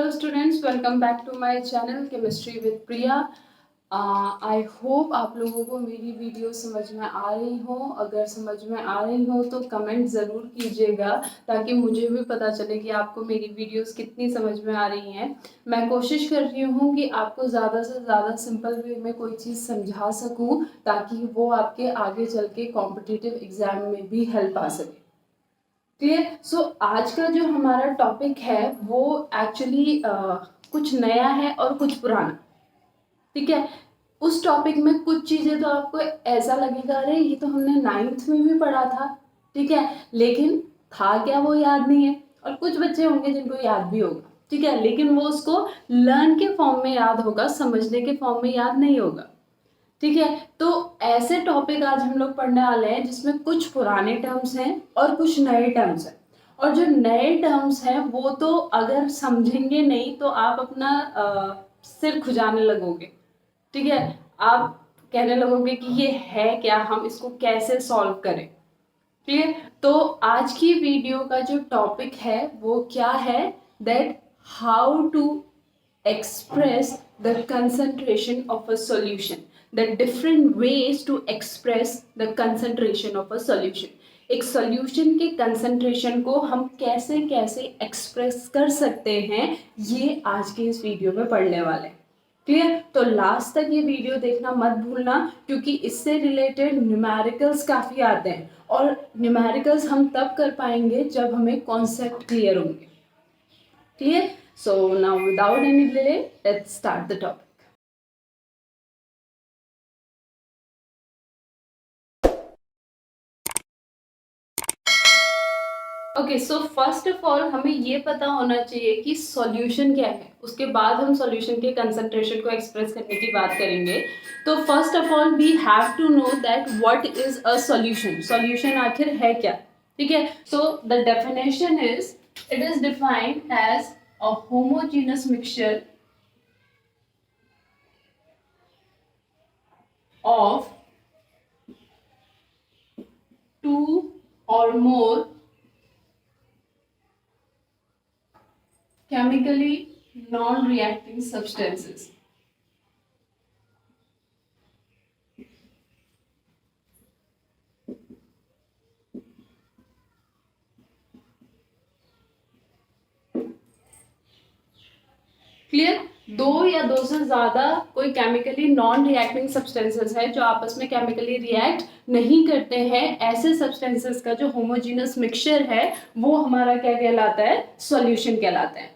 Hello students, welcome back to my channel chemistry with Priya. I hope आप लोगों को मेरी वीडियो समझ में आ रही हो। अगर समझ में आ रही हो तो कमेंट ज़रूर कीजिएगा ताकि मुझे भी पता चले कि आपको मेरी वीडियोस कितनी समझ में आ रही हैं। मैं कोशिश कर रही हूँ कि आपको ज़्यादा से ज़्यादा सिंपल वे में कोई चीज़ समझा सकूँ ताकि वो आपके आगे चल के कॉम्पिटिटिव एग्ज़ाम में भी हेल्प आ सके। क्लियर। सो आज का जो हमारा टॉपिक है वो एक्चुअली कुछ नया है और कुछ पुराना। ठीक है। उस टॉपिक में कुछ चीज़ें तो आपको ऐसा लगेगा अरे ये तो हमने 9th में भी पढ़ा था। ठीक है, लेकिन था क्या वो याद नहीं है। और कुछ बच्चे होंगे जिनको याद भी होगा। ठीक है, लेकिन वो उसको लर्न के फॉर्म में याद होगा, समझने के फॉर्म में याद नहीं होगा। ठीक है, तो ऐसे टॉपिक आज हम लोग पढ़ने वाले हैं जिसमें कुछ पुराने टर्म्स हैं और कुछ नए टर्म्स हैं। और जो नए टर्म्स हैं वो तो अगर समझेंगे नहीं तो आप अपना सिर खुजाने लगोगे। ठीक है, आप कहने लगोगे कि ये है क्या, हम इसको कैसे सॉल्व करें। क्लियर। तो आज की वीडियो का जो टॉपिक है वो क्या है, that how to express the concentration of a solution, the different ways to express the concentration of a solution। एक सॉल्यूशन के कंसंट्रेशन को हम कैसे कैसे एक्सप्रेस कर सकते हैं ये आज के इस वीडियो में पढ़ने वाले हैं। क्लियर। तो लास्ट तक ये वीडियो देखना मत भूलना क्योंकि इससे रिलेटेड न्यूमेरिकल्स काफ़ी आते हैं और न्यूमेरिकल्स हम तब कर पाएंगे जब हमें कॉन्सेप्ट क्लियर होंगे। Clear? So now without any delay, let's start the topic. Okay, so first of all हमें ये पता होना चाहिए कि सॉल्यूशन क्या है। उसके बाद हम सॉल्यूशन के कंसंट्रेशन को एक्सप्रेस करने की बात करेंगे। तो first of all we have to know that what is a solution. Solution आखिर है क्या। ठीक है, so the definition is it is defined as a homogenous mixture of two or more chemically non-reacting substances। Clear. दो या दो से ज्यादा कोई केमिकली नॉन रिएक्टिंग सब्सटेंसेस है जो आपस में केमिकली रिएक्ट नहीं करते हैं। ऐसे सब्सटेंसेस का जो होमोजेनस मिक्सचर है वो हमारा क्या कहलाता है, सॉल्यूशन कहलाता है।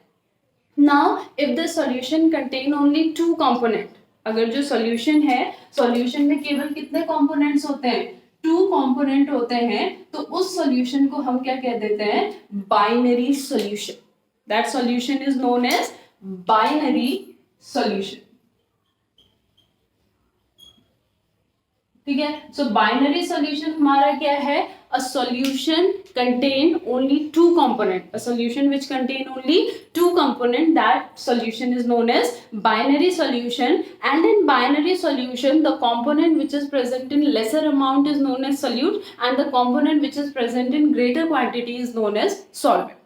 Now if the solution contain only two component, अगर जो सॉल्यूशन है, सॉल्यूशन में केवल कितने कंपोनेंट्स होते हैं, टू कंपोनेंट होते हैं, तो उस सॉल्यूशन को हम क्या कह देते हैं, binary solution. That solution is known as binary solution. ठीक है, सो बाइनरी सॉल्यूशन हमारा क्या है, a solution contain only two component, a solution which contain only two component, that solution is known as binary solution। And in binary solution the component which is present in lesser amount is known as solute and the component which is present in greater quantity is known as solvent।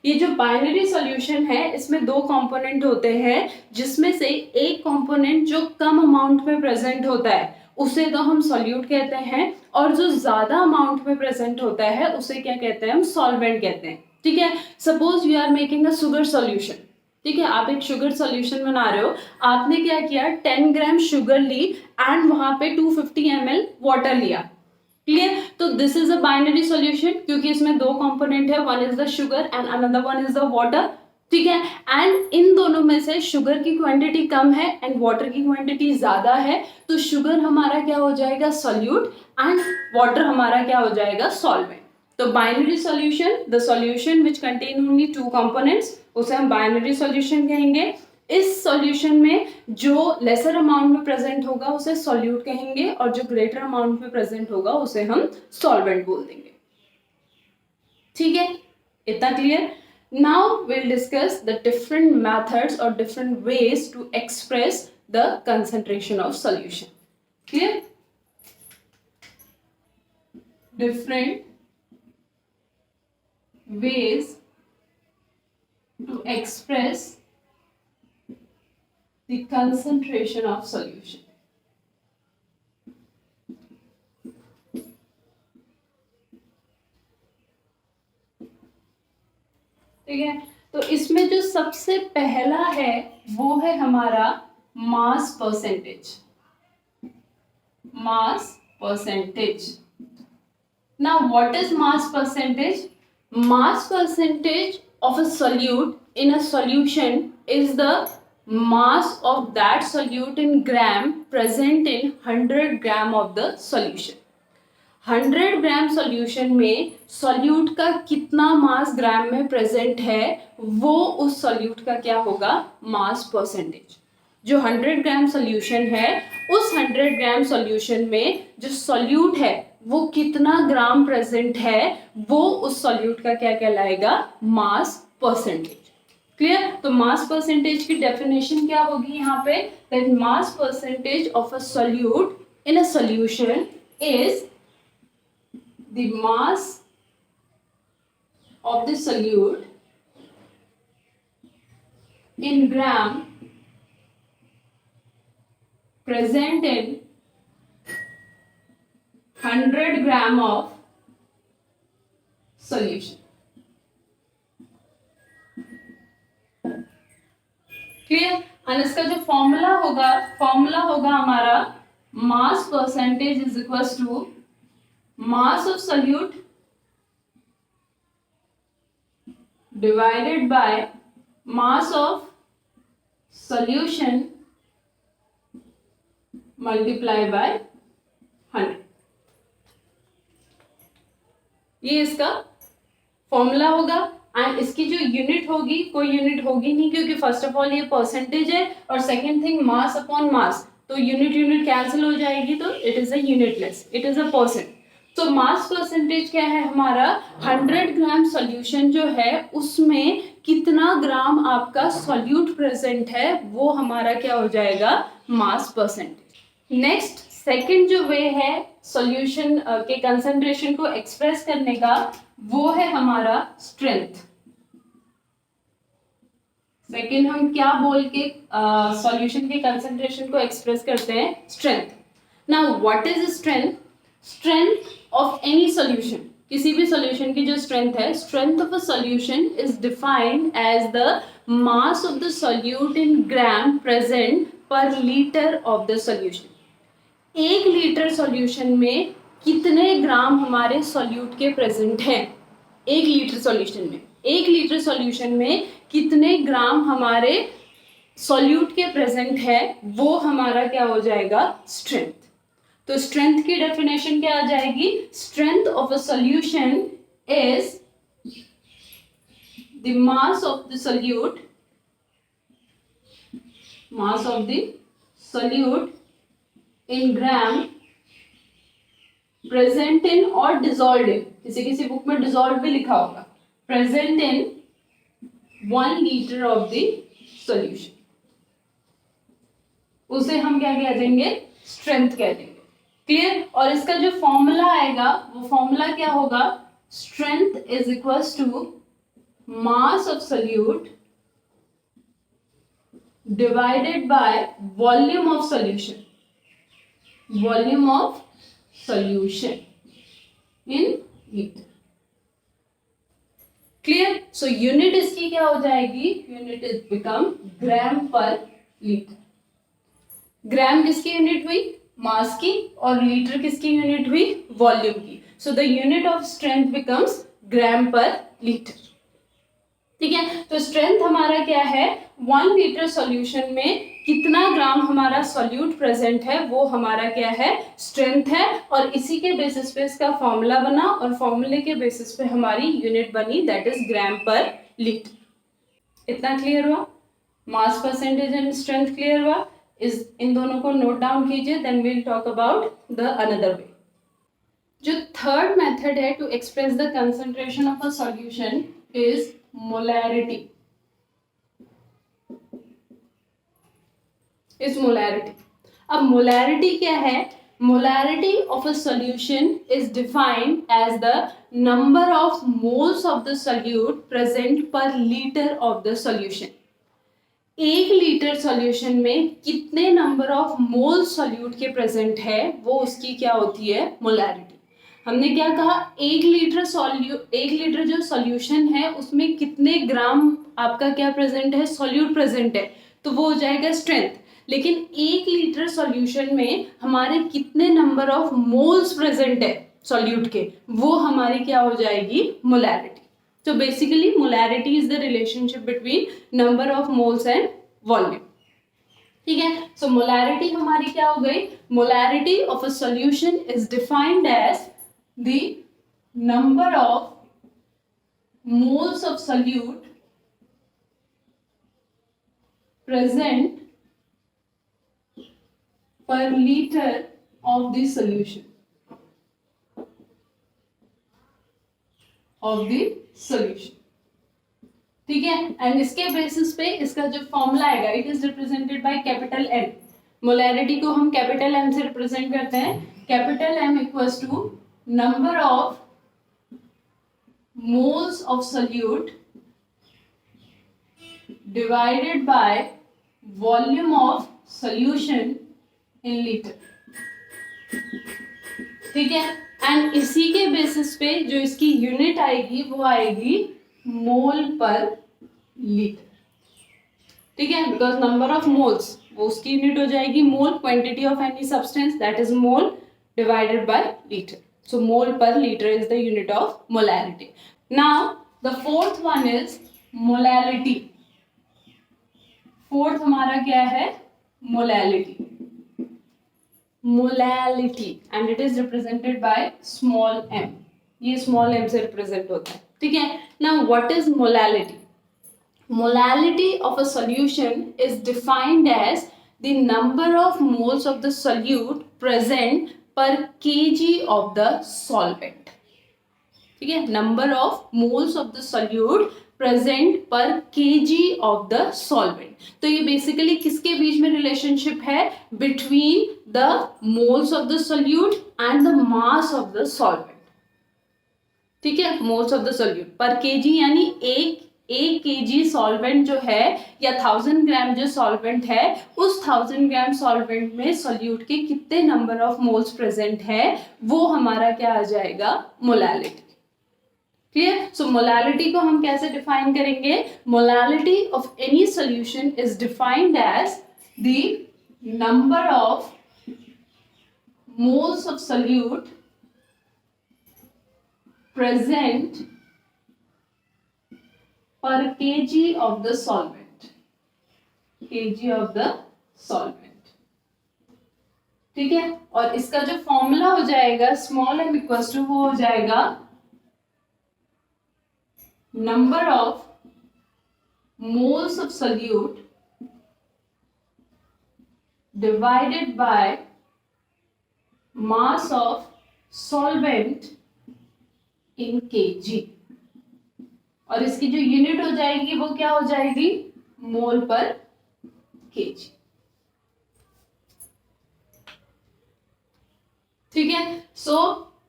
ये जो binary solution है इसमें दो component होते हैं जिसमें से एक कंपोनेंट जो कम अमाउंट में प्रेजेंट होता है उसे तो हम सॉल्यूट कहते हैं और जो ज्यादा अमाउंट में प्रेजेंट होता है उसे क्या कहते हैं, हम सॉल्वेंट कहते हैं। ठीक है, suppose you are making a sugar solution. ठीक है, आप एक शुगर सॉल्यूशन बना रहे हो, आपने क्या किया, 10 ग्राम शुगर ली एंड वहां पे 250 ml वाटर लिया। क्लियर। तो this is a binary solution क्योंकि इसमें दो कंपोनेंट है, one is the sugar and another one is the water. ठीक है, एंड इन दोनों में से शुगर की क्वांटिटी कम है एंड वाटर की क्वांटिटी ज्यादा है, तो शुगर हमारा क्या हो जाएगा, सॉल्यूट, एंड वाटर हमारा क्या हो जाएगा, सॉल्वेंट। तो binary solution, the solution which contain only two components, उसे हम बाइनरी सॉल्यूशन कहेंगे। इस सॉल्यूशन में जो लेसर अमाउंट में प्रेजेंट होगा उसे सॉल्यूट कहेंगे और जो ग्रेटर अमाउंट में प्रेजेंट होगा उसे हम सॉल्वेंट बोल देंगे। ठीक है, इतना clear. Now will discuss the different methods और different ways to express the concentration of solution. Clear, different ways to express the concentration of solution. ठीक है, तो इसमें जो सबसे पहला है वो है हमारा mass percentage. Mass percentage. Now what is mass percentage? Mass percentage of a solute in a solution is the mass of that solute in gram present in 100 gram of the solution. 100 gram solution में solute का कितना मास ग्राम में present है वो उस solute का क्या होगा, मास परसेंटेज. जो 100 ग्राम सॉल्यूशन है उस 100 ग्राम सॉल्यूशन में जो सॉल्यूट है वो कितना ग्राम प्रेजेंट है वो उस सॉल्यूट का क्या कहलाएगा, मास परसेंटेज. क्लियर. तो मास परसेंटेज की डेफिनेशन क्या होगी यहाँ पे, that mass percentage of a solute in a solution is the mass of the solute in gram present in 100 gram of solution. Clear. और इसका जो फॉर्मूला होगा हमारा mass percentage is equal to mass of solute divided by mass of solution multiply by 100. ये इसका formula होगा. And इसकी जो यूनिट होगी, कोई यूनिट होगी नहीं क्योंकि फर्स्ट ऑफ ऑल ये परसेंटेज है और second thing mass upon mass, तो यूनिट कैंसिल हो जाएगी, तो it is a unitless, it is a percent. तो मास परसेंटेज क्या है हमारा, 100 ग्राम सॉल्यूशन जो है उसमें कितना ग्राम आपका सॉल्यूट प्रेजेंट है वो हमारा क्या हो जाएगा, मास परसेंटेज. नेक्स्ट सेकंड जो वे है सॉल्यूशन के कंसंट्रेशन को एक्सप्रेस करने का वो है हमारा स्ट्रेंथ. सेकंड हम क्या बोल के सॉल्यूशन के कंसंट्रेशन को एक्सप्रेस करते हैं, strength. Now what is strength? Strength of any solution, किसी भी सॉल्यूशन की जो स्ट्रेंथ है, strength of a solution is defined as the mass of the solute in gram present per litre of the solution. 1 litre solution में कितने ग्राम हमारे solute के present हैं, 1 लीटर सॉल्यूशन में, 1 लीटर सॉल्यूशन में कितने ग्राम हमारे सॉल्यूट के प्रेजेंट है वो हमारा क्या हो जाएगा, स्ट्रेंथ. तो स्ट्रेंथ की डेफिनेशन क्या आ जाएगी, strength of a solution is the mass of the solute, mass of the solute in gram present in और डिसॉल्व्ड इन, किसी बुक में डिसॉल्व भी लिखा होगा, present in 1 litre of the solution, उसे हम क्या कह देंगे, स्ट्रेंथ कह देंगे. क्लियर. और इसका जो फॉर्मूला आएगा वो फॉर्मूला क्या होगा, strength is equals to mass of solute divided by volume of solution, volume of solution in litre. Clear. So unit इसकी क्या हो जाएगी, unit is become gram per litre. ग्राम किसकी यूनिट हुई, मास की, और लीटर किसकी यूनिट हुई, वॉल्यूम की. So the unit of strength becomes gram per litre. ठीक है. तो स्ट्रेंथ हमारा क्या है, 1 लीटर सॉल्यूशन में कितना ग्राम हमारा सॉल्यूट प्रेजेंट है वो हमारा क्या है, स्ट्रेंथ है. और इसी के बेसिस पे इसका फॉर्मूला बना और फॉर्मूले के बेसिस पे हमारी यूनिट बनी, that is gram per litre. इतना क्लियर हुआ, mass percentage and strength clear हुआ. इस इन दोनों को नोट डाउन कीजिए, then we will talk about the another way. जो थर्ड मेथड है to express the concentration of a solution is molarity. अब मोलैरिटी क्या है, molarity of a solution is defined as the number of moles of the solute present per litre of the solution. 1 litre solution में कितने number of mole solute के present है, वो उसकी क्या होती है, मोलैरिटी। हमने क्या कहा, 1 लीटर जो सॉल्यूशन है उसमें कितने ग्राम आपका क्या प्रेजेंट है, सॉल्यूट प्रेजेंट है, तो वो हो जाएगा स्ट्रेंथ। लेकिन 1 लीटर सॉल्यूशन में हमारे कितने नंबर ऑफ मोल्स प्रेजेंट है सॉल्यूट के, वो हमारी क्या हो जाएगी, molarity. So basically molarity is the relationship between number of moles and volume. ठीक है, so molarity हमारी क्या हो गई, molarity of a solution is defined as the number of moles of solute present per liter of the solution of the solution. ठीक है, and इसके basis पे इसका जो फॉर्मूला आएगा, it is represented by capital M. Molarity को हम capital M से रिप्रेजेंट करते हैं। Capital M equals to number of moles of solute divided by volume of solution in litre. ठीक है, एंड इसी के बेसिस पे जो इसकी यूनिट आएगी वो आएगी मोल पर लीटर। ठीक है, बिकॉज नंबर ऑफ मोल्स वो उसकी यूनिट हो जाएगी mole, quantity of any substance that is mole divided by litre. So mole per litre is the unit of molarity. Now the fourth one is molality. Fourth हमारा क्या है, molality. Molality and it is represented by small m। ये small m से represent होता है। ठीक है, now what is molality? Molality of a solution is defined as the number of moles of the solute present per kg of the solvent. ठीक है, number of moles of the solute present per kg of the solvent. तो ये basically किसके बीच में relationship है, between the moles of the solute and the mass of the solvent. ठीक है, moles of the solute per kg यानी एक kg solvent जो है या 1000 ग्राम जो सॉल्वेंट है, उस 1000 ग्राम सॉल्वेंट में सोल्यूट के कितने नंबर ऑफ मोल्स प्रेजेंट है, वो हमारा क्या आ जाएगा, मोलैलिटी। क्लियर? सो मोलैलिटी को हम कैसे डिफाइन करेंगे? Molality of any solution is defined as the number of moles of solute present per kg of the solvent, kg of the solvent। ठीक है, और इसका जो फॉर्मूला हो जाएगा स्मॉल m इक्वल्स टू, वो हो जाएगा number of moles of solute divided by mass of solvent in kg, और इसकी जो यूनिट हो जाएगी वो क्या हो जाएगी, मोल पर केजी। ठीक है, so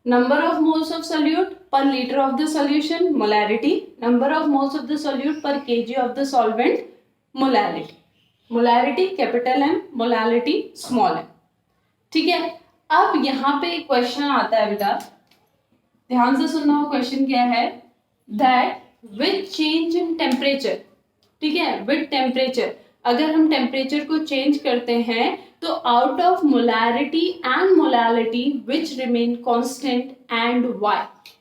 number of moles of solute per litre of the solution molarity, number of moles of the solute per kg of the solvent molality. Molarity capital M, molality small M. ठीक है, अब यहाँ पे एक question आता है बेटा, ध्यान से सुनना। वो क्वेश्चन क्या है, that with change in temperature. ठीक है, विथ टेम्परेचर, अगर हम टेम्परेचर को चेंज करते हैं तो out of molarity and molality which remain constant and why.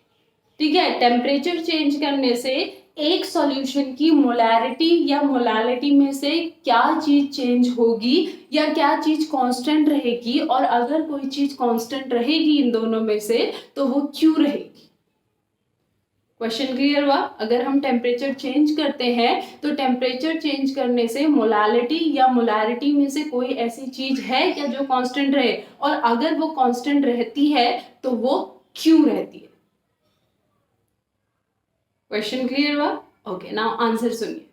ठीक है, टेम्परेचर चेंज करने से एक सॉल्यूशन की मोलैरिटी या मोलैलिटी में से क्या चीज चेंज होगी या क्या चीज कांस्टेंट रहेगी, और अगर कोई चीज कांस्टेंट रहेगी इन दोनों में से तो वो क्यों रहेगी। क्वेश्चन क्लियर हुआ? अगर हम टेम्परेचर चेंज करते हैं तो टेम्परेचर चेंज करने से मोलैलिटी या मोलैरिटी में से कोई ऐसी चीज है क्या जो कांस्टेंट रहे, और अगर वो कांस्टेंट रहती है तो वो क्यों रहती है। क्वेश्चन क्लियर हुआ? ओके, नाउ आंसर सुनिए।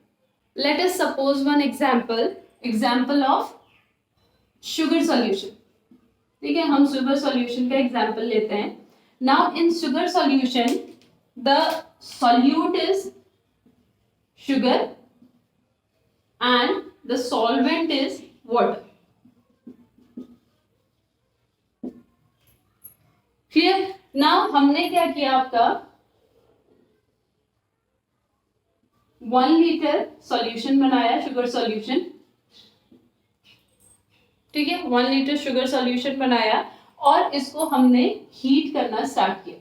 Let us suppose one example of sugar solution. ठीक है, हम शुगर सॉल्यूशन का एग्जांपल लेते हैं। Now in sugar solution the solute is sugar and the solvent is water. Clear. Now हमने क्या किया, आपका 1 लीटर सॉल्यूशन बनाया, शुगर सॉल्यूशन. ठीक है, 1 लीटर शुगर सॉल्यूशन बनाया और इसको हमने हीट करना स्टार्ट किया.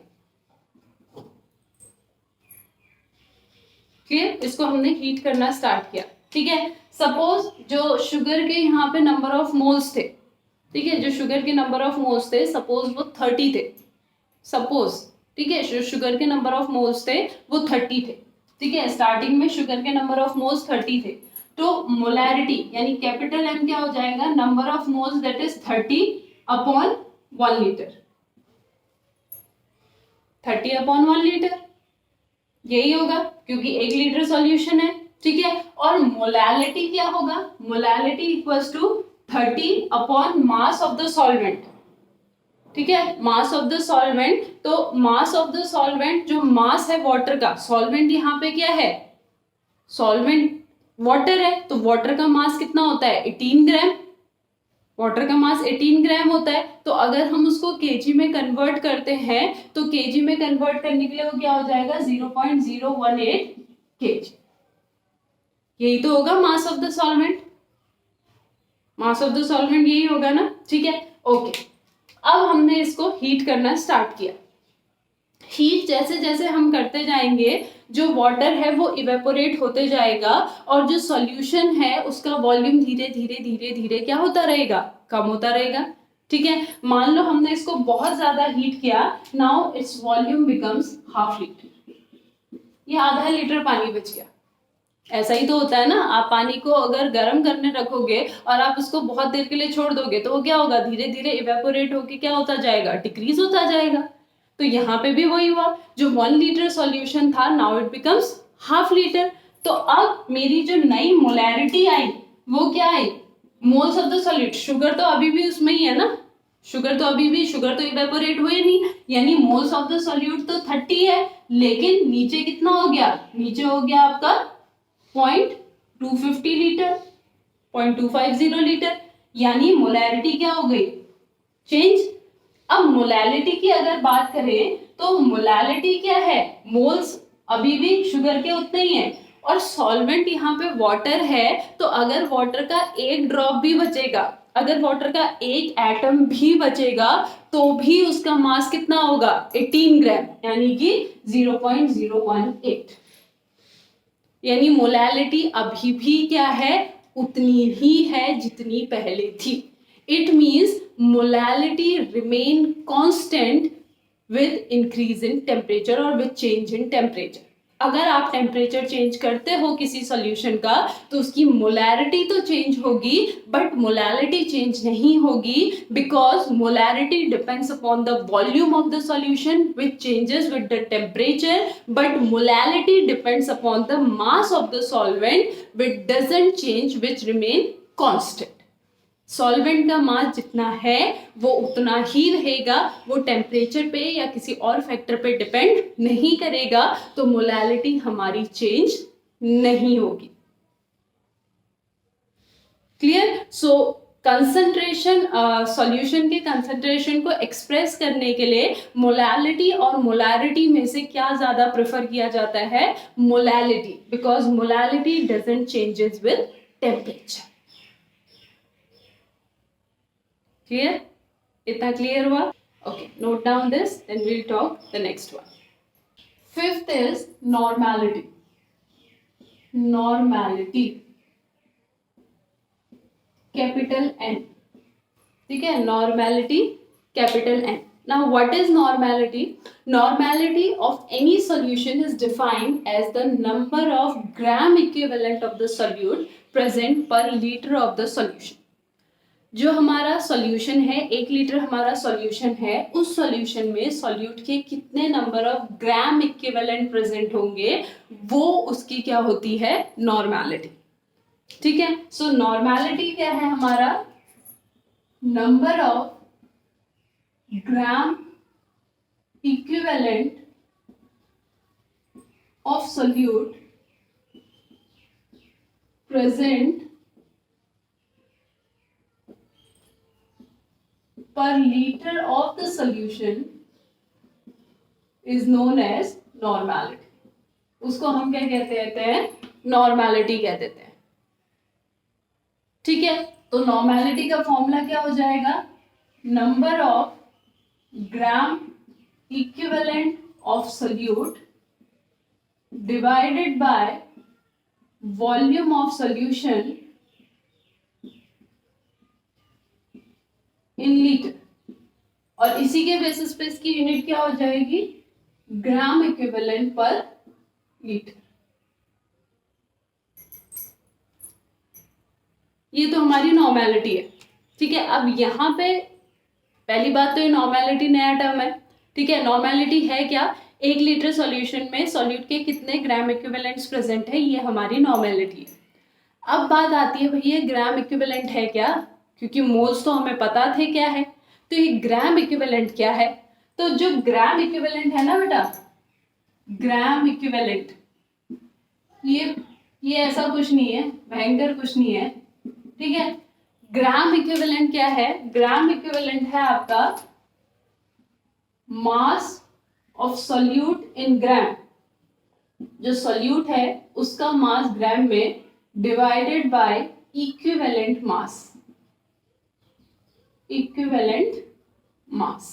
क्लियर. इसको हमने हीट करना स्टार्ट किया. ठीक है. सपोज जो शुगर के यहाँ पे नंबर ऑफ मोल्स थे, ठीक है, जो शुगर के नंबर ऑफ मोल्स थे, सपोज वो 30 थे. सपोज, ठीक है, जो शुगर के नंबर ऑफ मोल्स थे वो 30 थे. ठीक है, स्टार्टिंग में शुगर के नंबर ऑफ मोल्स 30 थे. तो मोलैरिटी यानी कैपिटल एम क्या हो जाएगा, number of moles that is 30 upon 1 litre. 30 upon 1 litre यही होगा, क्योंकि 1 लीटर सॉल्यूशन है. ठीक है. और मोलैलिटी क्या होगा, molality equals to 30 upon mass of the solvent. ठीक है, मास ऑफ द सॉल्वेंट. तो मास ऑफ द सॉल्वेंट, जो मास है वाटर का, सॉल्वेंट यहाँ पे क्या है, सॉल्वेंट वाटर है, तो वाटर का मास कितना होता है, 18 ग्राम. वाटर का मास 18 ग्राम होता है. तो अगर हम उसको केजी में कन्वर्ट करते हैं, तो केजी में कन्वर्ट करने के लिए वो क्या हो जाएगा, 0.018 केजी. यही तो होगा मास of the solvent. Mass of the solvent यही होगा ना. ठीक है, ओके. अब हमने इसको हीट करना स्टार्ट किया. हीट जैसे जैसे हम करते जाएंगे, जो वाटर है वो इवेपोरेट होते जाएगा और जो सॉल्यूशन है उसका वॉल्यूम धीरे धीरे धीरे धीरे क्या होता रहेगा, कम होता रहेगा. ठीक है. मान लो हमने इसको बहुत ज्यादा हीट किया, now its volume becomes half litre. ये आधा लीटर पानी बच गया. ऐसा ही तो होता है ना, आप पानी को अगर गर्म करने रखोगे और आप उसको बहुत देर के लिए छोड़ दोगे तो वो क्या होगा, धीरे धीरे इवेपोरेट होके क्या होता जाएगा, डिक्रीज होता जाएगा. तो यहाँ पे भी वही हुआ, जो 1 लीटर सॉल्यूशन था now it becomes half litre. तो अब मेरी जो नई मोलैरिटी आई वो क्या आई, moles of the solute. Sugar तो अभी भी उसमें ही है ना, शुगर तो अभी भी, शुगर तो इवेपोरेट हुए नहीं, यानी मोल्स ऑफ द सॉल्यूट तो 30 है, लेकिन नीचे कितना हो गया, नीचे हो गया आपका 0.250 लीटर, 0.250 लीटर. यानी मोलैरिटी क्या हो गई, चेंज. अब मोलैलिटी की अगर बात करें तो मोलैलिटी क्या है, मोल्स अभी भी शुगर के उतने ही हैं और सॉल्वेंट यहाँ पे वाटर है. तो अगर वाटर का एक ड्रॉप भी बचेगा, अगर वाटर का एक एटम भी बचेगा तो भी उसका मास कितना होगा, 18 ग्राम, यानी कि 0.018. यानी मोलैलिटी अभी भी क्या है, उतनी ही है जितनी पहले थी. It means molality remain constant with increase in temperature और विद चेंज इन टेम्परेचर. अगर आप टेम्परेचर चेंज करते हो किसी सॉल्यूशन का तो उसकी मोलैरिटी तो चेंज होगी, बट मोलैलिटी चेंज नहीं होगी, because molarity depends upon the volume of the solution which changes with the temperature, but molality depends upon the mass of the solvent which doesn't change, which remain constant. Solvent का मास जितना है वो उतना ही रहेगा, वो temperature पे या किसी और फैक्टर पे डिपेंड नहीं करेगा. तो मोलैलिटी हमारी चेंज नहीं होगी. क्लियर. सो कंसंट्रेशन, सॉल्यूशन के कंसंट्रेशन को एक्सप्रेस करने के लिए मोलैलिटी और मोलैरिटी में से क्या ज्यादा प्रेफर किया जाता है, molality, because molality doesn't changes with temperature. Clear? इतना क्लियर हुआ? Okay, note down this, then we'll talk the next one. Fifth is normality. Normality. Capital N. ठीक है, normality, capital N. Now, what is normality? Normality of any solution is defined as the number of gram equivalent of the solute present per liter of the solution. जो हमारा solution है, 1 litre हमारा solution है, उस solution में solute के कितने number of gram equivalent present होंगे, वो उसकी क्या होती है, नॉर्मैलिटी. ठीक है. सो नॉर्मैलिटी क्या है हमारा, number of gram equivalent of solute present per liter of the solution is known as normality. उसको हम क्या कहते हैं? नॉर्मेलिटी कह देते हैं. ठीक है, तो नॉर्मेलिटी का फॉर्मूला क्या हो जाएगा? Number of gram equivalent of solute divided by volume of solution in litre. और इसी के बेसिस पे इसकी यूनिट क्या हो जाएगी? ग्राम इक्विवेलेंट पर लीटर. ये तो हमारी नॉर्मेलिटी है. ठीक है, अब यहाँ पे पहली बात तो ये नॉर्मेलिटी नया टर्म है. ठीक है, नॉर्मेलिटी है क्या? 1 लीटर सॉल्यूशन में सॉल्यूट के कितने ग्राम इक्विवेलेंट्स प्रेजेंट है, ये हमारी नॉर्मेलिटी है. अब बात आती है भैया ग्राम इक्विवेलेंट है क्या? क्योंकि मोल्स तो हमें पता थे क्या है, तो ये ग्राम इक्विवेलेंट क्या है? तो जो ग्राम इक्विवेलेंट है ना बेटा, ग्राम इक्विवेलेंट, ये ऐसा कुछ नहीं है, भयंकर कुछ नहीं है. ठीक है, ग्राम इक्विवेलेंट क्या है? ग्राम इक्विवेलेंट है आपका मास ऑफ सोल्यूट इन ग्राम. जो सोल्यूट है उसका मास ग्राम में divided by equivalent mass. Equivalent mass.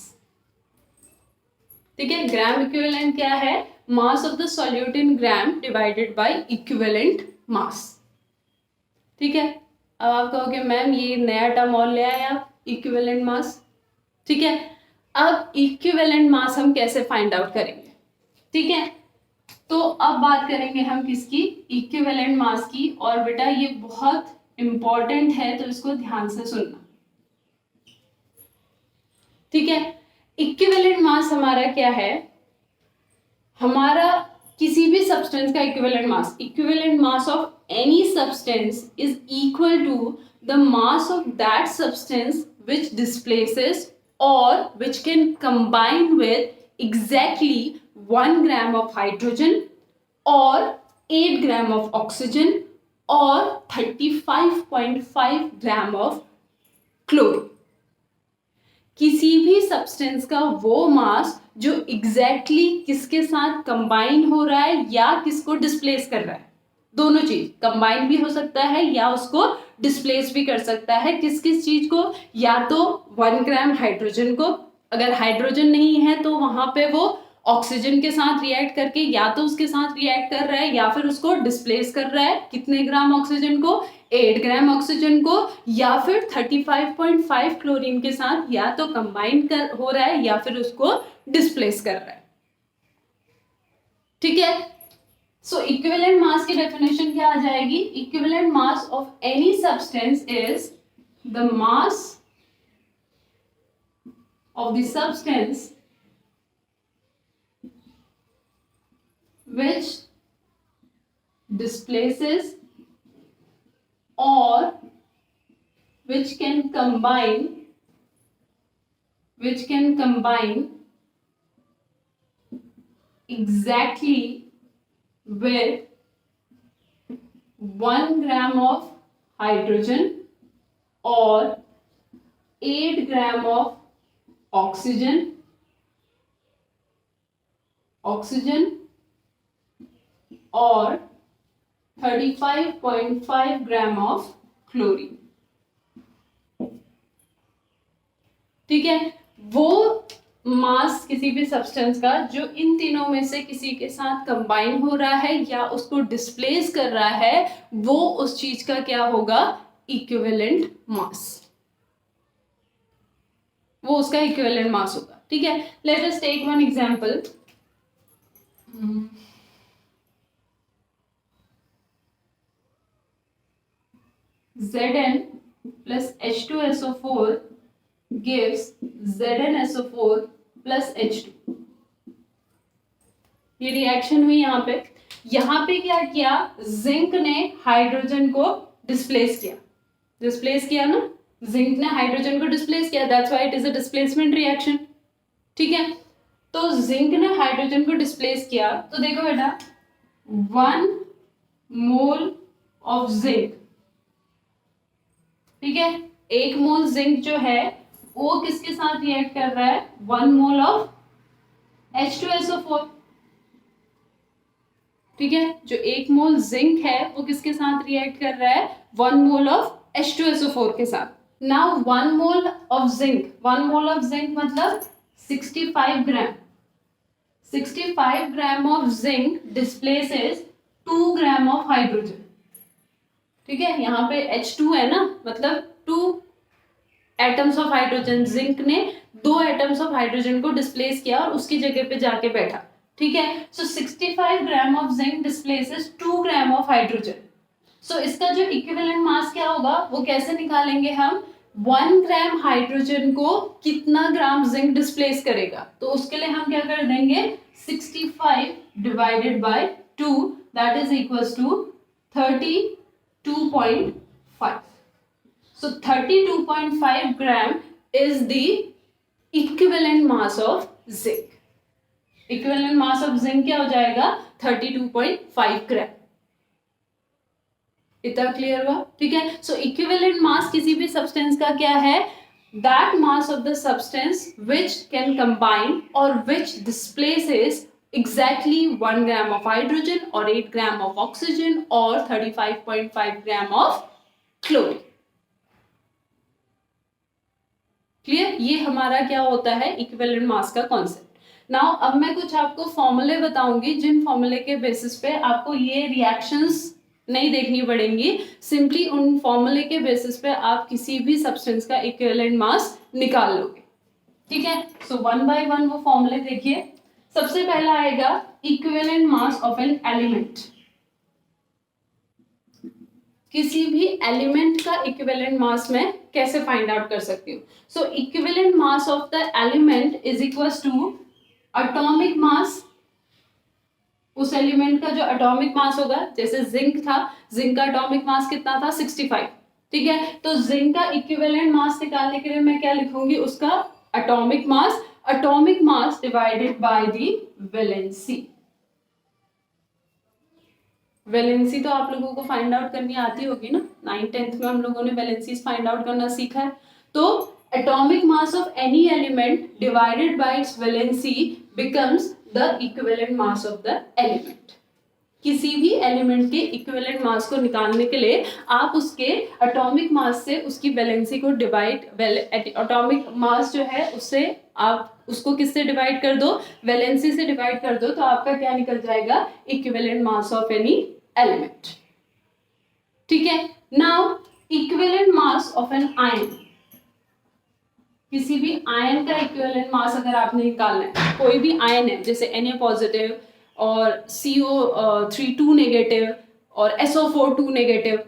ठीक है, ग्राम इक्विवेलेंट क्या है? मास of the solute in gram divided by equivalent mass. ठीक है, अब आप कहोगे मैम ये नया टर्म और ले आए आप, इक्विवेलेंट मास. ठीक है, अब इक्विवेलेंट मास हम कैसे फाइंड आउट करेंगे? ठीक है, तो अब बात करेंगे हम किसकी? इक्विवेलेंट मास की. और बेटा ये बहुत इंपॉर्टेंट है, तो इसको ध्यान से सुनना. ठीक है, इक्विवेलेंट मास हमारा क्या है? हमारा किसी भी सब्सटेंस का equivalent mass of any substance is equal to the mass of that substance which displaces और which can combine with exactly 1 gram of hydrogen और 8 ग्राम ऑफ ऑक्सीजन और 35.5 ग्राम ऑफ क्लोरीन. किसी भी सब्सटेंस का वो मास जो exactly किसके साथ कंबाइन हो रहा है या किसको डिस्प्लेस कर रहा है. दोनों चीज, कंबाइन भी हो सकता है या उसको डिस्प्लेस भी कर सकता है. किस किस चीज को? या तो 1 ग्राम हाइड्रोजन को, अगर हाइड्रोजन नहीं है तो वहां पे वो ऑक्सीजन के साथ रिएक्ट करके या तो उसके साथ रिएक्ट कर रहा है या फिर उसको डिस्प्लेस कर रहा है. कितने ग्राम ऑक्सीजन को? 8 ग्राम ऑक्सीजन को. या फिर 35.5 क्लोरीन के साथ या तो कंबाइन हो रहा है या फिर उसको डिस्प्लेस कर रहा है. ठीक है, सो इक्विवेलेंट मास की डेफिनेशन क्या आ जाएगी? Equivalent mass of any substance is the mass of the substance which displaces or which can combine exactly with 1 gram of hydrogen or 8 gram of oxygen और 35.5 ग्राम ऑफ क्लोरीन. ठीक है, वो मास किसी भी substance का जो इन तीनों में से किसी के साथ कंबाइन हो रहा है या उसको डिस्प्लेस कर रहा है, वो उस चीज का क्या होगा? Equivalent mass. वो उसका इक्विवेलेंट मास होगा. ठीक है, let us take one example. Zn plus H2SO4 gives ZnSO4 plus H2. ये रिएक्शन हुई यहाँ पे क्या किया? जिंक ने हाइड्रोजन को डिस्प्लेस किया ना. जिंक ने हाइड्रोजन को डिस्प्लेस किया, that's why it is a displacement reaction. ठीक है, तो जिंक ने हाइड्रोजन को डिस्प्लेस किया, तो देखो बेटा 1 मोल ऑफ जिंक. ठीक है, 1 मोल जिंक जो है O किसके साथ रिएक्ट कर रहा है? 1 मोल ऑफ H2SO4, ठीक है। जो 1 मोल जिंक है वो किसके साथ रिएक्ट कर रहा है? 1 मोल ऑफ H2SO4 के साथ। Now 1 mole of zinc, 1 mole of zinc मतलब 65 ग्राम, 65 gram of zinc displaces 2 gram of hydrogen, ठीक है। यहाँ पे H2 है ना, मतलब 2 एटम्स ऑफ हाइड्रोजन, जिंक ने 2 एटम्स ऑफ हाइड्रोजन को डिस्प्लेस किया और उसकी जगह पे जाके बैठा, ठीक है। So 65 gram of zinc displaces 2 gram of hydrogen. So इसका जो इक्विवेलेंट मास क्या होगा वो कैसे निकालेंगे हम? 1 ग्राम हाइड्रोजन को कितना ग्राम जिंक डिस्प्लेस करेगा, तो उसके लिए हम क्या कर देंगे? 65 divided by 2 that is equals to 32.5. So 32.5 gram is the equivalent mass of zinc. Equivalent mass of zinc क्या हो जाएगा? 32.5 ग्राम। इतना क्लियर हुआ? ठीक है। सो इक्विवेलेंट मास किसी भी सब्सटेंस का क्या है? That mass of the substance which can combine or which displaces exactly 1 gram of hydrogen or 8 gram of oxygen or 35.5 gram of chlorine. Clear? ये हमारा क्या होता है? इक्विवेलेंट मास का कॉन्सेप्ट। नाउ अब मैं कुछ आपको फॉर्मूले बताऊंगी जिन फॉर्मूले के बेसिस पे आपको ये रिएक्शंस नहीं देखनी पड़ेंगी, सिंपली उन फॉर्मूले के बेसिस पे आप किसी भी सब्सटेंस का इक्विवेलेंट मास निकाल लोगे, ठीक है। सो 1 बाय 1 वो फॉर्मूले देखिए। सबसे पहला आएगा equivalent mass of an element. किसी भी एलिमेंट का इक्विवेलेंट मास मैं कैसे फाइंड आउट कर सकती हूँ? So equivalent mass of the element is equals to atomic mass, उस एलिमेंट का जो एटॉमिक मास होगा, जैसे जिंक था, जिंक का एटॉमिक मास कितना था? 65, ठीक है। तो जिंक का इक्विवेलेंट मास निकालने के लिए मैं क्या लिखूंगी? उसका atomic mass, atomic mass divided by the valency. Valency तो आप लोगों को फाइंड आउट करनी आती होगी ना, 9th 10th में हम लोगों ने वैलेंसीज फाइंड आउट करना सीखा है। तो atomic mass of any element divided by it's valency becomes the equivalent mass of the element. किसी भी एलिमेंट के इक्विवेलेंट मास को निकालने के लिए आप उसके एटॉमिक मास से उसकी वैलेंसी को डिवाइड, एटॉमिक मास जो है उससे आप उसको किससे डिवाइड कर दो? वैलेंसी से डिवाइड कर दो, तो आपका क्या निकल जाएगा? Equivalent mass of any element, ठीक है। Now equivalent mass of an ion, किसी भी आयन का इक्विवेलेंट मास अगर आपने निकालना है, कोई भी आयन है जैसे Na पॉजिटिव और CO3 2 नेगेटिव और SO4 2 नेगेटिव,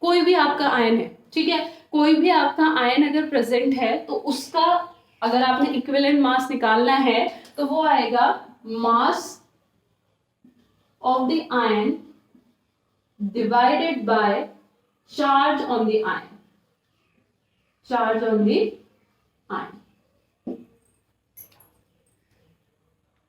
कोई भी आपका आयन है, ठीक है। कोई भी आपका आयन अगर प्रेजेंट है तो उसका अगर आपने इक्विवेलेंट मास निकालना है तो वो आएगा मास of the ion divided by charge on the ion, charge on the ion,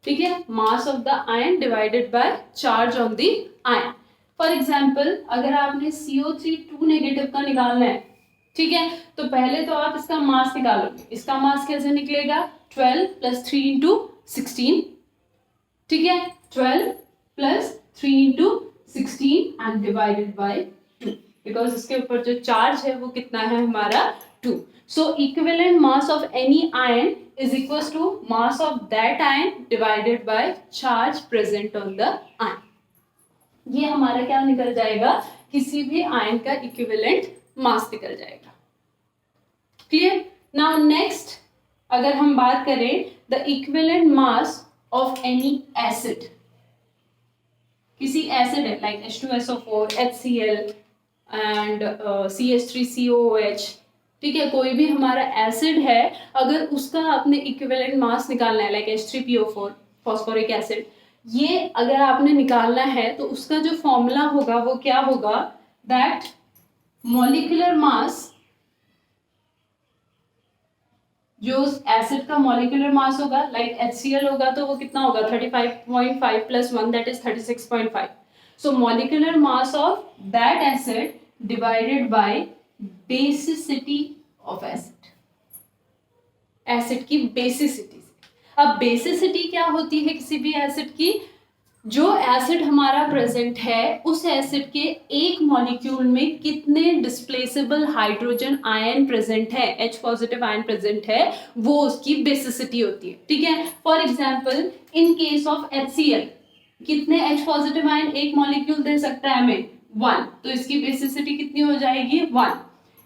ठीक है। मास of the ion divided by charge on the ion. For example अगर आपने CO3 2 नेगेटिव का निकालना है, ठीक है, तो पहले तो आप इसका मास निकालोगे। इसका मास कैसे निकलेगा? 12 + 3 × 16, ठीक है। 12 + 3 × 16 एंड डिवाइडेड बाय 2, बिकॉज इसके ऊपर जो चार्ज है वो कितना है हमारा? 2। So equivalent mass of any ion is equals to mass of that ion divided by charge present on the ion. ये हमारा क्या निकल जाएगा? किसी भी आयन का इक्विवेलेंट मास निकल जाएगा। क्लियर? नाउ नेक्स्ट अगर हम बात करें the equivalent mass of any acid, किसी एसिड है like H2SO4, HCl and CH3COOH, ठीक है, कोई भी हमारा एसिड है, अगर उसका आपने इक्विवेलेंट मास निकालना है लाइक H3PO4 फॉस्फोरिक एसिड, ये अगर आपने निकालना है तो उसका जो फॉर्मूला होगा वो क्या होगा? दैट मॉलिक्यूलर मास, जो एसिड का मॉलिक्यूलर मास होगा लाइक HCl होगा तो वो कितना होगा? 35.5 + 1 that is 36.5। So molecular mass of that acid divided by basicity of acid, acid की बेसिसिटी से। अब बेसिसिटी क्या होती है किसी भी एसिड की? जो एसिड हमारा प्रेजेंट है उस एसिड के एक मॉलिक्यूल में कितने डिस्प्लेसेबल हाइड्रोजन आयन प्रेजेंट है, H पॉजिटिव आयन प्रेजेंट है, वो उसकी बेसिसिटी होती है। ठीक है, for example in case of HCl कितने H पॉजिटिव आयन एक मॉलिक्यूल दे सकता है हमें? 1, तो इसकी बेसिसिटी कितनी हो जाएगी? 1।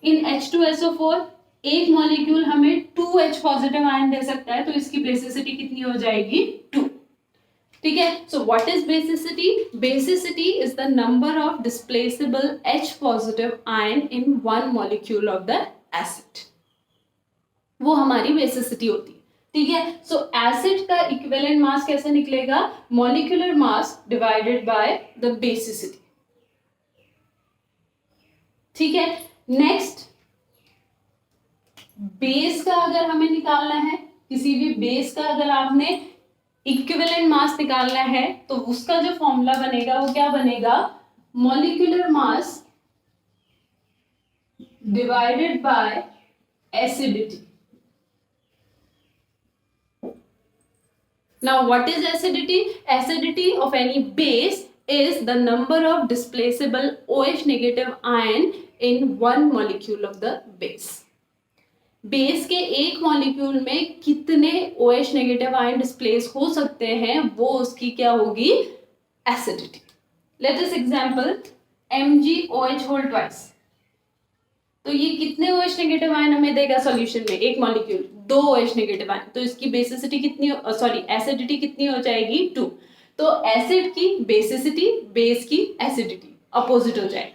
इन H2SO4 एक मॉलिक्यूल हमें 2H पॉजिटिव आयन दे सकता है, तो इसकी बेसिसिटी कितनी हो जाएगी? 2। ठीक है, so what is basicity? Basicity is the number of displaceable H positive ion in one molecule of the acid, वो हमारी बेसिसिटी होती है। ठीक है, सो एसिड का इक्विवेलेंट मास कैसे निकलेगा? Molecular mass divided by the basicity. ठीक है, नेक्स्ट बेस का अगर हमें निकालना है, किसी भी बेस का अगर आपने इक्विवेलेंट मास निकालना है तो उसका जो फॉर्मूला बनेगा वो क्या बनेगा? Molecular mass divided bye acidity. Now what is acidity? Acidity of any base is the number of displaceable OH negative ion in one molecule of the base. Base के एक मॉलिक्यूल में कितने OH नेगेटिव आयन डिस्प्लेस हो सकते हैं, वो उसकी क्या होगी? Acidity. Let us example MgOH whole twice, तो ये कितने OH नेगेटिव आयन हमें देगा सॉल्यूशन में? एक मॉलिक्यूल 2 OH नेगेटिव आयन, तो इसकी बेसिसिटी कितनी, सॉरी एसिडिटी कितनी हो जाएगी? 2। तो एसिड की बेसिसिटी बेस की एसिडिटी अपोजिट हो जाएगी।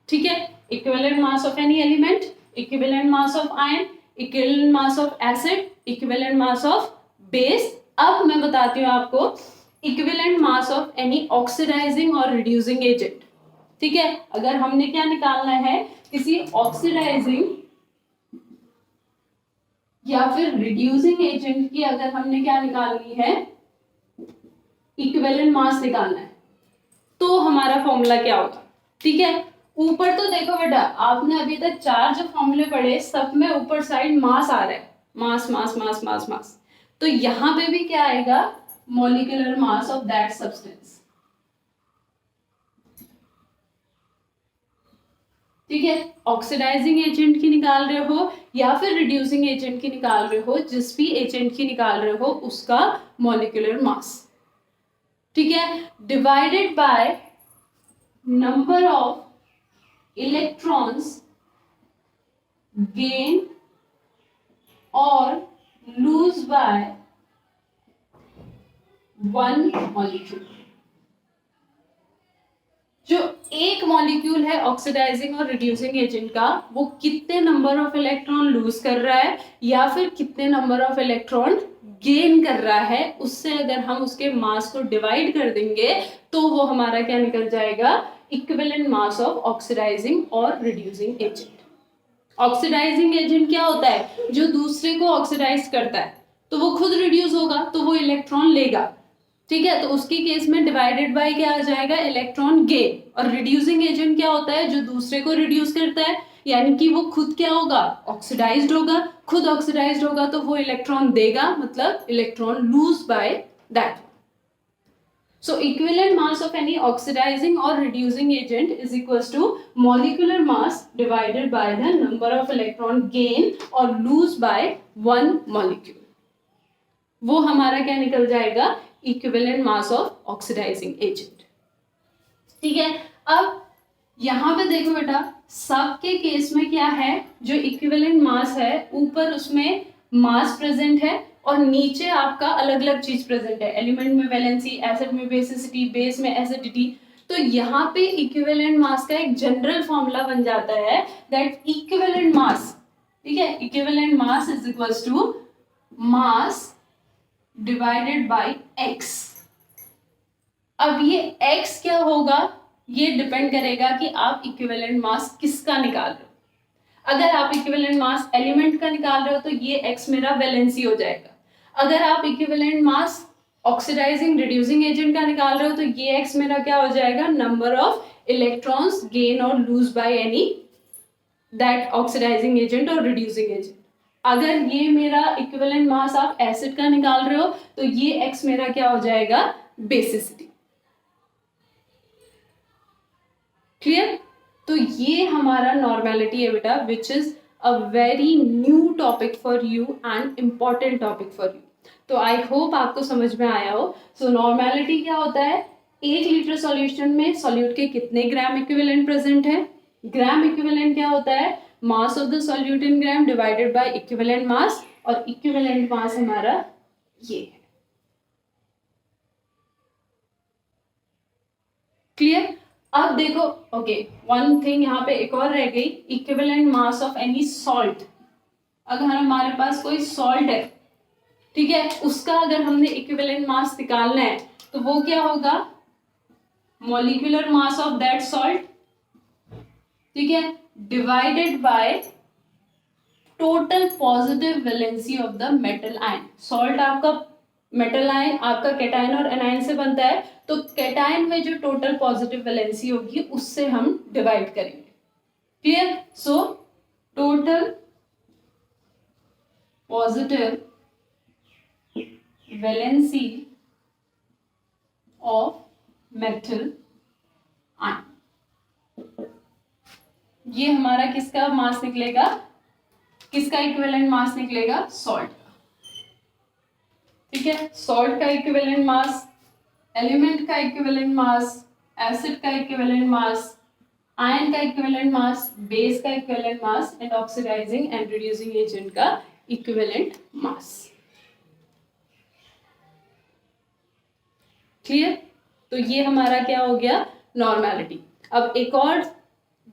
ठीक है, equivalent mass of any element, equivalent mass of ion, equivalent mass of acid, equivalent mass of base. अब मैं बताती हूँ आपको equivalent mass of any oxidising और रिड्यूसिंग एजेंट। ठीक है, अगर हमने क्या निकालना है, किसी ऑक्सीडाइजिंग या फिर रिड्यूसिंग एजेंट की अगर हमने क्या निकालनी है, इक्विवेलेंट मास निकालना है, तो हमारा फॉर्मूला क्या होगा? ठीक है, ऊपर तो देखो बेटा, आपने अभी तक 4 जो फॉर्मूले पढ़े सब में ऊपर साइड मास आ रहा है, मास मास मास मास मास, तो यहां पे भी क्या आएगा? Molecular mass of that substance. ठीक है, ऑक्सीडाइजिंग एजेंट की निकाल रहे हो या फिर रिड्यूसिंग एजेंट की निकाल रहे हो, जिस भी एजेंट की निकाल रहे हो उसका मॉलिक्यूलर मास। ठीक है, divided by number of electrons gain और लूज बाय वन मॉलिक्यूल। जो एक मॉलिक्यूल है ऑक्सीडाइजिंग और रिड्यूसिंग एजेंट का, वो कितने नंबर ऑफ इलेक्ट्रॉन लूज कर रहा है या फिर कितने नंबर ऑफ इलेक्ट्रॉन गेन कर रहा है, उससे अगर हम उसके मास को डिवाइड कर देंगे तो वो हमारा क्या निकल जाएगा? इक्विवेलेंट मास ऑफ ऑक्सीडाइजिंग और रिड्यूसिंग एजेंट। ऑक्सीडाइजिंग एजेंट क्या होता है? जो दूसरे को ऑक्सीडाइज करता है, तो वो खुद रिड्यूस होगा तो वो इलेक्ट्रॉन लेगा। ठीक है, तो उसकी केस में डिवाइडेड बाय क्या आ जाएगा? Electron gain. और रिड्यूसिंग एजेंट क्या होता है? जो दूसरे को रिड्यूस करता है, यानी कि वो खुद क्या होगा? ऑक्सीडाइज्ड होगा। खुद ऑक्सीडाइज्ड होगा तो वो इलेक्ट्रॉन देगा, मतलब electron lose by that. So equivalent mass of any oxidizing or reducing agent is equals to molecular mass divided by the number of electron gain or lose by one molecule. वो हमारा क्या निकल जाएगा? Equivalent mass of oxidising agent. ठीक है, अब यहां पे देखो बेटा, सबके केस में क्या है? जो इक्विवेलेंट मास है ऊपर उसमें मास प्रेजेंट है और नीचे आपका अलग अलग चीज प्रेजेंट है। एलिमेंट में वैलेंसी, एसिड में बेसिसिटी, बेस में एसिडिटी। तो यहाँ पे इक्विवेलेंट मास का एक जनरल फॉर्मूला बन जाता है दैट इक्विवेलेंट मास, ठीक है, equivalent mass is equals to mass divided by x। अब ये x क्या होगा? ये डिपेंड करेगा कि आप इक्विवेलेंट मास किसका निकाल रहे हो। अगर आप इक्विवेलेंट मास एलिमेंट का निकाल रहे हो तो ये x मेरा वैलेंसी हो जाएगा। अगर आप equivalent mass oxidising reducing agent का निकाल रहे हो तो ये x मेरा क्या हो जाएगा? नंबर ऑफ इलेक्ट्रॉन्स गेन और lose by any that oxidising agent और रिड्यूसिंग एजेंट। अगर ये मेरा इक्विवेलेंट मास आप एसिड का निकाल रहे हो तो ये x मेरा क्या हो जाएगा, बेसिसिटी। क्लियर? तो ये हमारा नॉर्मेलिटी है बेटा, which is a very new topic for you and important topic for you. तो आई होप आपको समझ में आया हो। सो नॉर्मेलिटी क्या होता है, 1 लीटर सॉल्यूशन में सॉल्यूट के कितने ग्राम इक्विवेलेंट प्रेजेंट है। ग्राम इक्विवेलेंट क्या होता है, मास of the solute in gram divided by equivalent mass, और इक्विवेलेंट मास हमारा ये है। क्लियर? अब देखो, ओके, वन थिंग यहाँ पे एक और रह गई, equivalent mass of any salt. अगर हमारे पास कोई सॉल्ट है, ठीक है, उसका अगर हमने इक्विवेलेंट मास निकालना है तो वो क्या होगा, molecular mass of that salt, ठीक है, divided by total positive valency of the metal ion. Salt आपका मेटल आयन, आपका कैटायन और एनायन से बनता है, तो कैटायन में जो टोटल पॉजिटिव वैलेंसी होगी उससे हम डिवाइड करेंगे। Clear? So total positive valency of metal ion, ये हमारा किसका मास निकलेगा, किसका इक्विवेलेंट मास निकलेगा, सॉल्ट का। ठीक है, सॉल्ट का इक्विवेलेंट मास, एलिमेंट का इक्विवेलेंट मास, एसिड का इक्विवेलेंट मास, आयन का इक्विवेलेंट मास, बेस का equivalent mass and oxidising and reducing agent का इक्विवेलेंट मास। क्लियर? तो ये हमारा क्या हो गया, नॉर्मेलिटी। अब एक और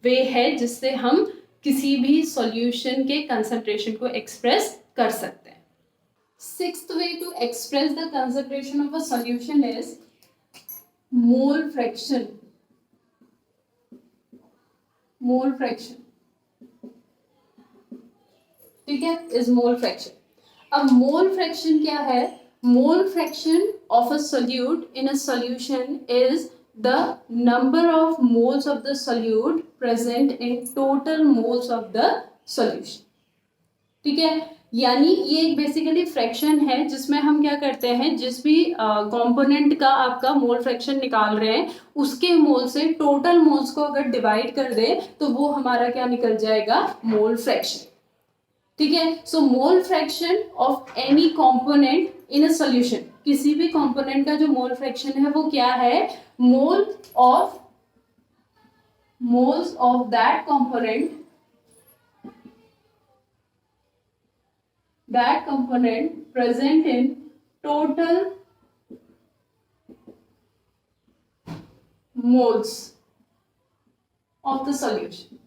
वे है जिससे हम किसी भी सॉल्यूशन के कंसंट्रेशन को एक्सप्रेस कर सकते हैं। Sixth way to express the concentration of a solution is mole fraction. Mole fraction, ठीक है, इज मोल फ्रैक्शन। अब मोल फ्रैक्शन क्या है, mole fraction of a solute in a solution is the number of moles of the solute present in total moles of the solution। ठीक है, यानी ये एक बेसिकली फ्रैक्शन है जिसमें हम क्या करते हैं, जिस भी कंपोनेंट का आपका मोल फ्रैक्शन निकाल रहे हैं उसके मोल से टोटल मोल्स को अगर डिवाइड कर दे तो वो हमारा क्या निकल जाएगा, मोल फ्रैक्शन। ठीक है, so mole fraction of any component in a solution, किसी भी कंपोनेंट का जो मोल फ्रैक्शन है वो क्या है, moles of that component present in total moles of the solution।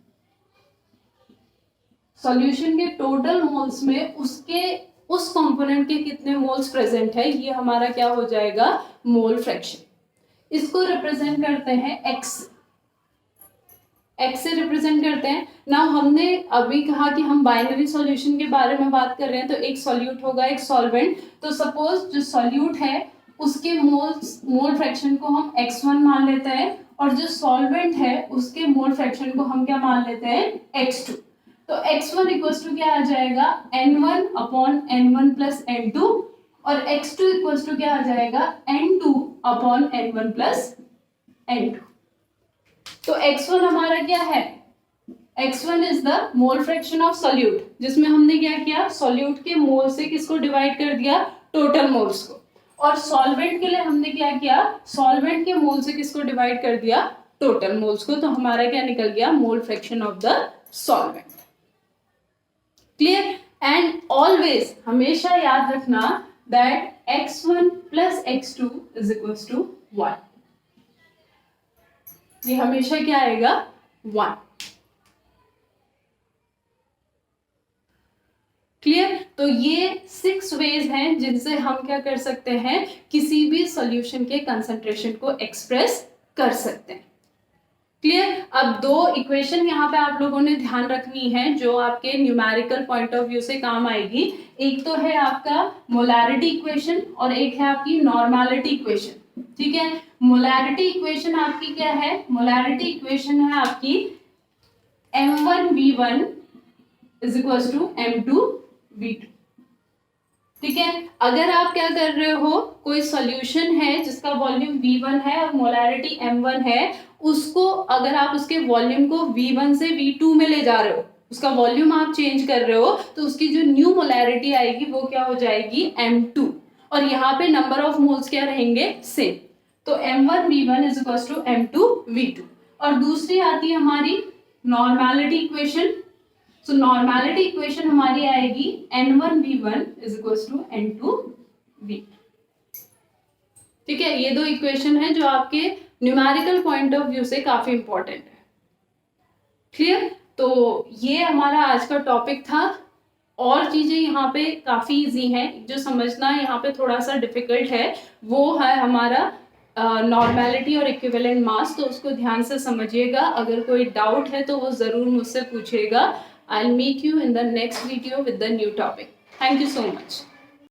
Solution के टोटल मोल्स में उसके उस कंपोनेंट के कितने मोल्स प्रेजेंट है, ये हमारा क्या हो जाएगा, मोल फ्रैक्शन। इसको रिप्रेजेंट करते हैं एक्स से रिप्रेजेंट करते हैं ना। हमने अभी कहा कि हम बाइनरी सॉल्यूशन के बारे में बात कर रहे हैं, तो एक सॉल्यूट होगा, एक सॉल्वेंट। तो सपोज जो सॉल्यूट है उसके मोल फ्रैक्शन को हम x1 मान लेते हैं, और जो सॉल्वेंट है उसके मोल फ्रैक्शन को हम क्या मान लेते हैं, x2। तो x1 इक्वल्स टू क्या आ जाएगा, n1 upon n1 plus n2, और x2 इक्वल्स टू क्या आ जाएगा, n2 upon n1 plus n2। तो x1 हमारा क्या है, x1 is the mole fraction of solute, जिसमें हमने क्या किया, सॉल्यूट के मोल से किसको डिवाइड कर दिया, टोटल मोल्स को। और सॉल्वेंट के लिए हमने क्या किया, सॉल्वेंट के मोल से किसको डिवाइड कर दिया, टोटल मोल्स को। तो हमारा क्या निकल गया, mole fraction of the solvent. Clear? And always हमेशा याद रखना that x1 plus x2 is equals to 1। ये हमेशा क्या आएगा, 1। क्लियर? तो ये 6 वेज हैं जिनसे हम क्या कर सकते हैं, किसी भी सॉल्यूशन के कंसंट्रेशन को एक्सप्रेस कर सकते हैं। क्लियर? अब 2 इक्वेशन यहाँ पे आप लोगों ने ध्यान रखनी है जो आपके न्यूमेरिकल पॉइंट ऑफ व्यू से काम आएगी। एक तो है आपका मोलैरिटी इक्वेशन और एक है आपकी नॉर्मेलिटी इक्वेशन। ठीक है, मोलैरिटी इक्वेशन आपकी क्या है, मोलैरिटी इक्वेशन है आपकी m1v1 is equal to m2v2। ठीक है, अगर आप क्या कर रहे हो, कोई सॉल्यूशन है जिसका वॉल्यूम v1 है और मोलैरिटी m1 है, उसको अगर आप उसके वॉल्यूम को v1 से v2 में ले जा रहे हो, उसका वॉल्यूम आप चेंज कर रहे हो, तो उसकी जो न्यू मोलैरिटी आएगी वो क्या हो जाएगी m2, और यहाँ पे नंबर ऑफ मोल्स क्या रहेंगे, सेम। तो m1v1 is equal to m2v2। और दूसरी आती है हमारी नॉर्मेलिटी इक्वेशन। सो नॉर्मेलिटी इक्वेशन हमारी आएगी n1v1 is equal to n2v। ठीक है, ये दो इक्वेशन है जो आपके न्यूमेरिकल पॉइंट ऑफ व्यू से काफी इंपॉर्टेंट है। क्लियर? तो ये हमारा आज का टॉपिक था। और चीजें यहाँ पे काफी इजी हैं, जो समझना यहाँ पे थोड़ा सा डिफिकल्ट है वो है हमारा नॉर्मेलिटी और इक्विवेलेंट मास। तो उसको ध्यान से समझिएगा, अगर कोई डाउट है तो वो जरूर मुझसे पूछिएगा। I'll meet you in the next video with the new topic. Thank you so much.